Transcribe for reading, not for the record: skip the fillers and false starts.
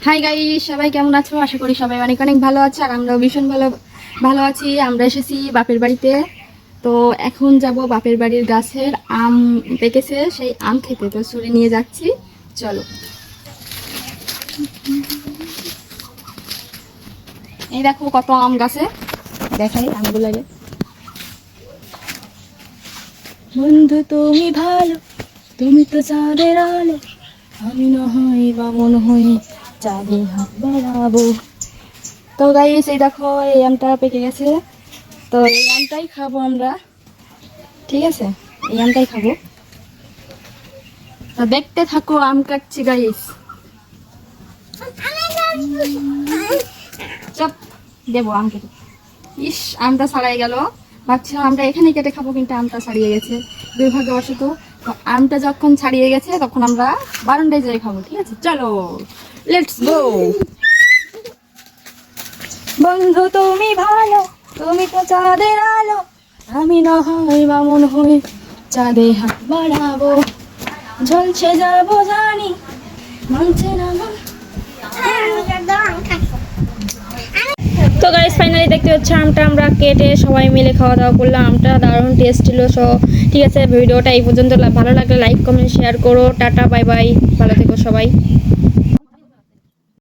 Hi guys, সবাই কেমন আছো? আশা করি সবাই অনেক অনেক ভালো আছে আর আমরাও ভীষণ ভালো ভালো আছি। আমরা এসেছি বাপের বাড়িতে। তো এখন যাব বাপের বাড়ির গাছের আম পেকেছে, সেই আম খেতে। তো ছুরি নিয়ে যাচ্ছি, চলো। এই দেখো কত আম গাছে, দেখাই আমগুলো। বন্ধু তুমি ভালো, তুমি তো চাঁদের আলো, আমি না হয় বা মনে হই চাঁদে হাত বাড়াবো। তো গাইস, এই দেখো এই আমটা পেকে গেছে। তো এই আমটাই খাবো আমরা, ঠিক আছে? এই আমটাই খাবো। তো দেখতে থাকো, আম কাটছি গাইস। চপ দেবো আম কেটে। ইস, আমটা ছাড়াই গেল। ভাবছিলাম আমটা এখানে কেটে খাবো, কিন্তু আমটা ছাড়িয়ে গেছে দুর্ভাগ্যবশত। তো আমটা যখন ছাড়িয়ে গেছে তখন আমরা বারান্দায় যেয়ে খাবো, ঠিক আছে? চলো, লেটস গো। বন্ধু তুমি ভালো, তুমি তো চাঁদের আলো, আমি না হয় বা মনে হই চাঁদে হাত বাড়াবো। ঝলছে যাবো জানি, মানছে না মন। তো গাইস, ফাইনালি দেখতে হচ্ছে আমটা আমরা কেটে সবাই মিলে খাওয়া দাওয়া করলাম। আমটা দারুণ টেস্ট ছিল। সো ঠিক আছে, ভিডিওটা এই পর্যন্ত। ভালো লাগলে লাইক কমেন্ট শেয়ার করো। টাটা, বাই বাই, ভালো থেকো সবাই।